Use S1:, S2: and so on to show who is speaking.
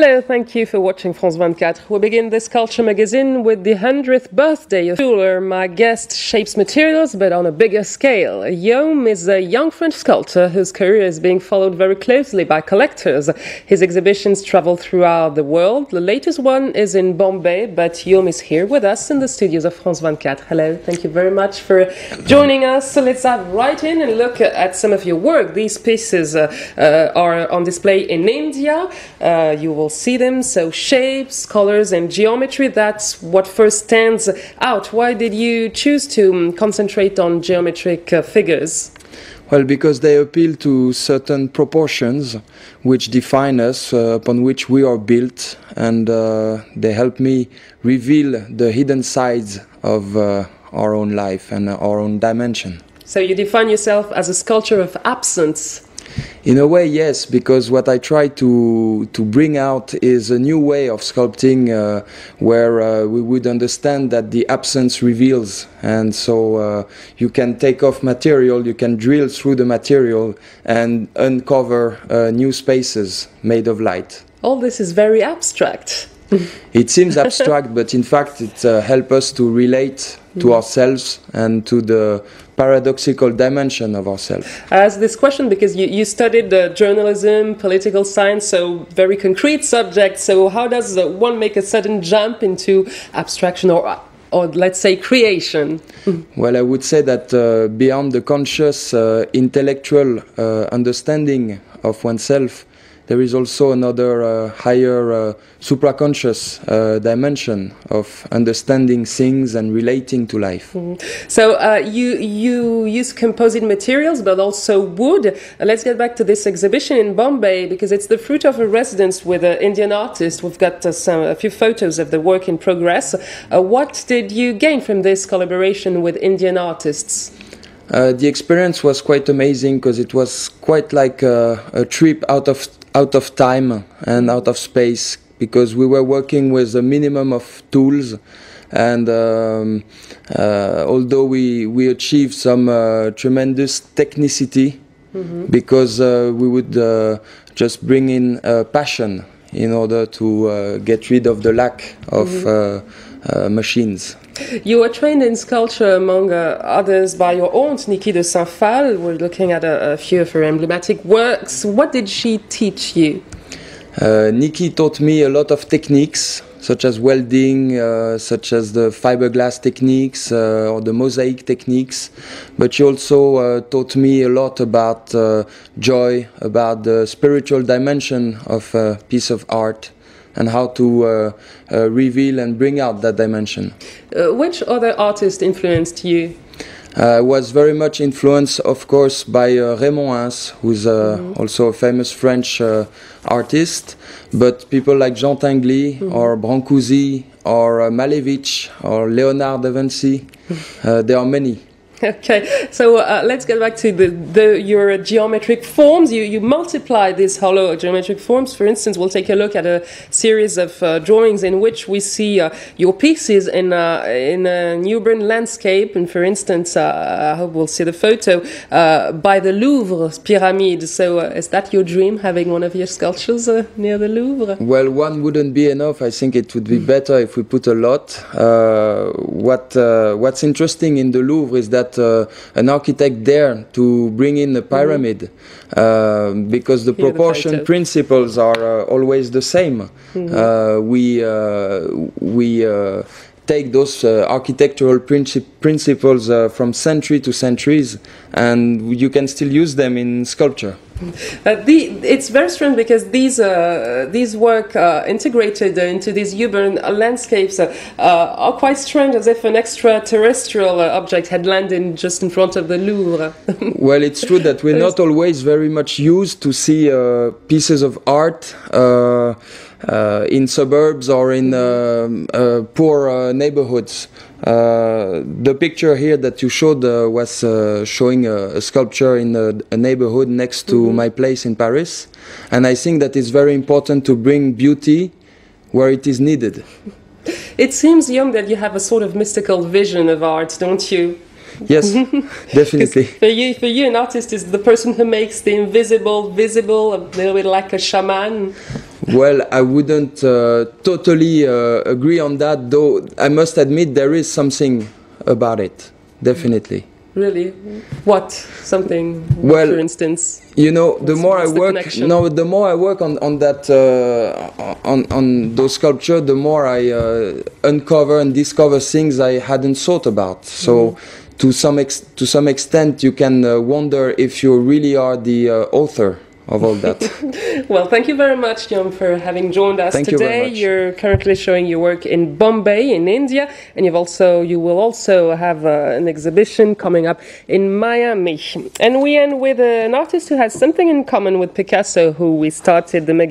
S1: Hello, thank you for watching France 24. We begin this culture magazine with the 100th birthday of Phalle. My guest shapes materials, but on a bigger scale. Guillaume is a young French sculptor whose career is being followed very closely by collectors. His exhibitions travel throughout the world. The latest one is in Bombay, but Guillaume is here with us in the studios of France 24. Hello, thank you very much for joining us. So let's dive right in and look at some of your work. These pieces are on display in India. You will see them, so shapes, colors and geometry, that's what first stands out. Why did you choose to concentrate on geometric figures?
S2: Well, because they appeal to certain proportions which define us, upon which we are built, and they help me reveal the hidden sides of our own life and our own dimension.
S1: So you define yourself as a sculptor of absence?
S2: In a way, yes, because what I try to bring out is a new way of sculpting where we would understand that the absence reveals, and so you can take off material, you can drill through the material and uncover new spaces made of light.
S1: All this is very abstract.
S2: It seems abstract, but in fact it helps us to relate to ourselves and to the paradoxical dimension of ourselves.
S1: I ask this question because you studied journalism, political science, so very concrete subjects. So how does one make a sudden jump into abstraction or let's say creation?
S2: Well, I would say that beyond the conscious intellectual understanding of oneself, there is also another higher supraconscious dimension of understanding things and relating to life.
S1: So you use composite materials, but also wood. Let's get back to this exhibition in Bombay, because it's the fruit of a residence with an Indian artist. We've got a few photos of the work in progress. What did you gain from this collaboration with Indian artists?
S2: The experience was quite amazing because it was quite like a trip out of time and out of space, because we were working with a minimum of tools, and although we achieved some tremendous technicity, because we would just bring in passion in order to get rid of the lack of machines.
S1: You were trained in sculpture, among others, by your aunt, Niki de Phalle. We're looking at a few of her emblematic works. What did she teach you?
S2: Niki taught me a lot of techniques, such as welding, such as the fiberglass techniques or the mosaic techniques. But she also taught me a lot about joy, about the spiritual dimension of a piece of art, and how to reveal and bring out that dimension.
S1: Which other artist influenced you?
S2: I was very much influenced, of course, by Raymond Hans, who's also a famous French artist, but people like Jean Tinguely or Brancusi or Malevich or Leonard da Vinci, there are many.
S1: Okay, so let's get back to your geometric forms. You multiply these hollow geometric forms. For instance, we'll take a look at a series of drawings in which we see your pieces in an urban landscape. And for instance, I hope we'll see the photo by the Louvre pyramid. So is that your dream, having one of your sculptures near the Louvre?
S2: Well, one wouldn't be enough. I think it would be better if we put a lot. What's interesting in the Louvre is that an architect dared to bring in a pyramid because the proportion principles are always the same. We take those architectural principles from century to centuries, and you can still use them in sculpture.
S1: It's very strange because these work integrated into these urban landscapes are quite strange, as if an extraterrestrial object had landed just in front of the Louvre.
S2: Well, it's true that we're not always very much used to see pieces of art in suburbs or in poor neighborhoods. The picture here that you showed was showing a sculpture in a neighborhood next to my place in Paris, and I think that it's very important to bring beauty where it is needed.
S1: It seems, Guillaume, that you have a sort of mystical vision of art, don't you?
S2: Yes, definitely.
S1: For you, an artist is the person who makes the invisible visible, a little bit like a shaman.
S2: Well, I wouldn't totally agree on that, though I must admit there is something about it, definitely.
S1: Really? What? Something,
S2: well,
S1: for instance?
S2: You know, the more I work, the more I work on that, on those sculptures, the more I uncover and discover things I hadn't thought about. So, to some extent, you can wonder if you really are the author of all that.
S1: Well, thank you very much, Jan, for having joined us
S2: today.
S1: You very much. You're currently showing your work in Bombay, in India, and you will also have an exhibition coming up in Miami. And we end with an artist who has something in common with Picasso, who we started the magazine